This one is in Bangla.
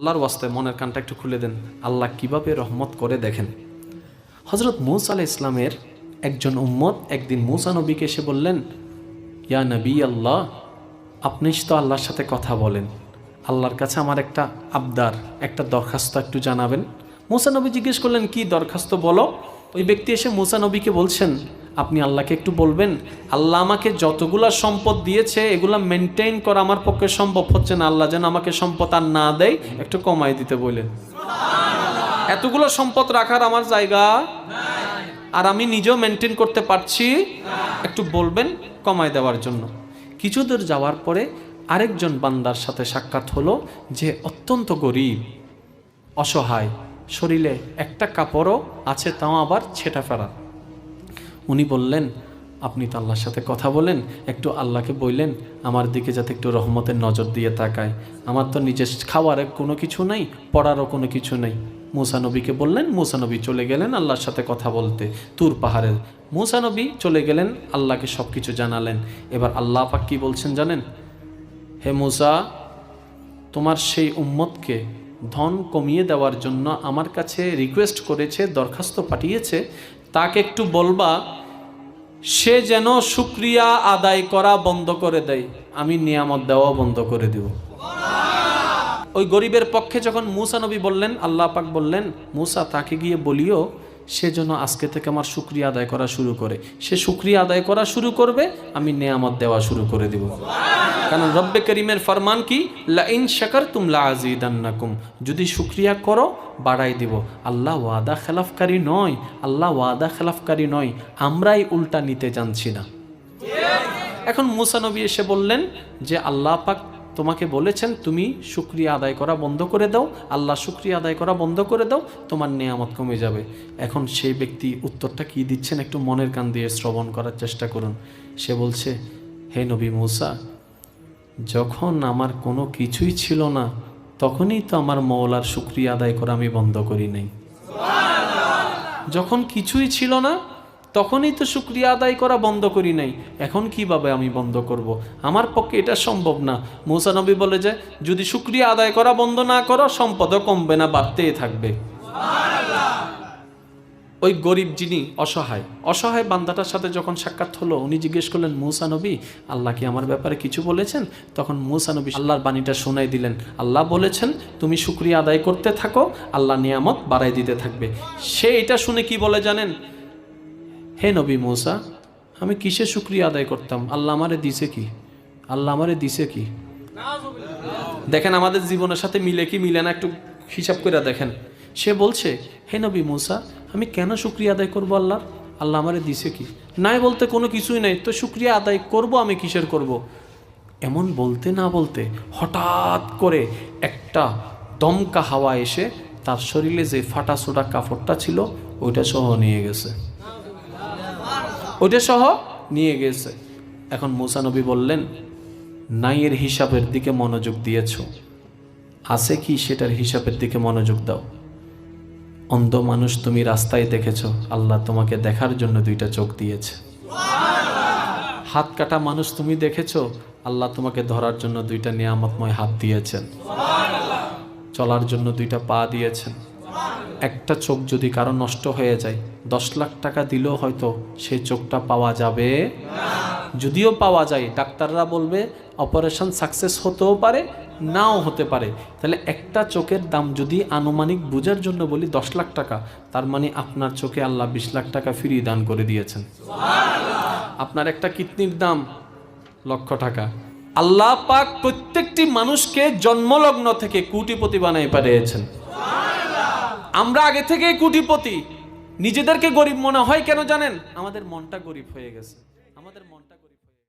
আল্লাহর ওয়াস্তে মনের কানটা একটু খুলে দেন, আল্লাহ কিভাবে রহমত করে দেখেন। হযরত মূসা আলাইহিস সালামের একজন উম্মত একদিন মূসা নবীকে এসে বললেন, ইয়া নবী আল্লাহ, আপনি তো আল্লাহর সাথে কথা বলেন, আল্লাহর কাছে আমার একটা আবদার, একটা দরখাস্ত একটু জানাবেন। মূসা নবী জিজ্ঞেস করলেন, কি দরখাস্ত বলো। ওই ব্যক্তি এসে মূসা নবীকে বলছেন, আপনি আল্লাহকে একটু বলবেন, আল্লাহ আমাকে যতগুলা সম্পদ দিয়েছে এগুলা মেনটেন করা আমার পক্ষে সম্ভব হচ্ছে না, আল্লাহ যেন আমাকে সম্পদ আর না দেয়, একটু কমাই দিতে বললেন। এতগুলো সম্পদ রাখার আমার জায়গা আর আমি নিজেও মেনটেন করতে পারছি, একটু বলবেন কমায় দেওয়ার জন্য। কিছু দূর যাওয়ার পরে আরেকজন বান্দার সাথে সাক্ষাৎ হলো, যে অত্যন্ত গরিব, অসহায়, শরীরে একটা কাপড়ও আছে, তাও আবার ছেঁটা ফেরা। উনি বললেন, আপনি তো আল্লাহর সাথে কথা বলেন, একটু আল্লাহকে বললেন আমার দিকে যাতে একটু রহমতের নজর দিয়ে তাকায়, আমার তো নিজের খাওয়ার কোনো কিছু নাই, পড়ারও কোনো কিছু নেই। মূসা নবীকে বললেন, মূসা নবী চলে গেলেন আল্লাহর সাথে কথা বলতে তুর পাহাড়ে। মূসা নবী চলে গেলেন, আল্লাহকে সব কিছু জানালেন। এবার আল্লাহ পাক কি বলছেন জানেন? হে মূসা, তোমার সেই উম্মতকে ধন কমিয়ে দেওয়ার জন্য আমার কাছে রিকোয়েস্ট করেছে, দরখাস্ত পাঠিয়েছে, তাকে একটু বলবা সে যেন শুকরিয়া আদায় করা বন্ধ করে দেয়, আমি নিয়ামত দেওয়া বন্ধ করে দেব। ওই গরিবের পক্ষে যখন মূসা নবী বললেন, আল্লাহ পাক বললেন, মূসা তাকে গিয়ে বলিও সে যেন আজকে থেকে আমার শুকরিয়া আদায় করা শুরু করে। সে শুকরিয়া আদায় করা শুরু করবে, আমি নিয়ামত দেওয়া শুরু করে দেব। কারণ রব্বে করিমের ফরমান কি, লা ইন শাকারতুম লা আযীদান্নাকুম, যদি শুকরিয়া করো বাড়াই দিব। আল্লাহ ওয়াদা খেলাফকারী নয়, আল্লাহ ওয়াদা খেলাফকারী নয়, আমরাই উল্টা নিতে জানছি না। এখন মূসা নবী এসে বললেন যে আল্লাহ পাক তোমাকে বলেছেন তুমি শুকরিয়া আদায় করা বন্ধ করে দাও, আল্লাহ শুকরিয়া আদায় করা বন্ধ করে দাও, তোমার নেয়ামত কমে যাবে। এখন সেই ব্যক্তি উত্তরটা কি দিচ্ছেন একটু মনের কান দিয়ে শ্রবণ করার চেষ্টা করুন। সে বলছে, হে নবী মূসা, যখন আমার কোনো কিছুই ছিল না তখনই তো আমার মওলার শুকরিয়া আদায় করা আমি বন্ধ করি নাই। যখন কিছুই ছিল না তখনই তো শুকরিয়া আদায় করা বন্ধ করি নাই, এখন কিভাবে আমি বন্ধ করব? আমার পক্ষে এটা সম্ভব না। মূসা নবী বলে যে যদি শুকরিয়া আদায় করা বন্ধ না করো সম্পদও কমবে না, বাড়তেই থাকবে। ওই গরিব যিনি অসহায় বান্দাটার সাথে যখন সাক্ষাৎ হলো, উনি জিজ্ঞেস করলেন, মূসা নবী আল্লাহ কি আমার ব্যাপারে কিছু বলেছেন? তখন মূসা নবী আল্লাহর বাণীটা শোনাই দিলেন। আল্লাহ বলেছেন তুমি শুকরিয়া আদায় করতে থাকো, আল্লাহ নিয়ামত বাড়াই দিতে থাকবে। সে এটা শুনে কি বলে জানেন? হে নবী মূসা, আমি কিসে শুকরিয়া আদায় করতাম? আল্লাহ আমারে দিছে কি? আল্লাহ আমারে দিছে কি? দেখেন আমাদের জীবনের সাথে মিলে কি মিলে না, একটু হিসাব করে দেখেন। সে বলছে, হে নবী মূসা, আমি কেন শুকরিয়া আদায় করবো আল্লাহর? আল্লাহ আমারে দিছে কি? নাই বলতে কোনো কিছুই নাই, তো শুকরিয়া আদায় করব আমি কিসের করব? এমন বলতে না বলতে হঠাৎ করে একটা দমকা হাওয়া এসে তার শরীরে যে ফাটা ছোটা কাপড়টা ছিল ওইটা সহ নিয়ে গেছে। এখন মূসা নবী বললেন, নাইয়ের হিসাবের দিকে মনোযোগ দিয়েছ, আছে কি সেটার হিসাবের দিকে মনোযোগ দাও। অন্ধ মানুষ তুমি রাস্তায় দেখেছ, আল্লাহ তোমাকে দেখার জন্য দুইটা চোখ দিয়েছে। হাত কাটা মানুষ তুমি দেখেছ, আল্লাহ তোমাকে ধরার জন্য দুইটা নিয়ামতময় হাত দিয়েছেন, চলার জন্য দুইটা পা দিয়েছেন। একটা চোখ যদি কারো নষ্ট হয়ে যায় 10 লাখ টাকা দিলেও হয়তো সেই চোখটা পাওয়া যাবে। যদিও পাওয়া যায়, ডাক্তাররা বলবে অপারেশন সাকসেস হতেও পারে নাও হতে পারে। তাহলে একটা চোখের দাম যদি আনুমানিক বোঝার জন্য বলি 10 লাখ টাকা, তার মানে আপনার চোখে আল্লাহ 20 লাখ টাকা ফ্রি দান করে দিয়েছেন। আপনার একটা কিডনির দাম লক্ষ টাকা। আল্লাহ পাক প্রত্যেকটি মানুষকে জন্মলগ্ন থেকে কোটিপতি বানাই পাঠিয়েছেন। আমরা আগে থেকে কোটিপতি, নিজেদেরকে গরিব মনে হয় কেন জানেন? আমাদের মনটা গরিব হয়ে গেছে। আমাদের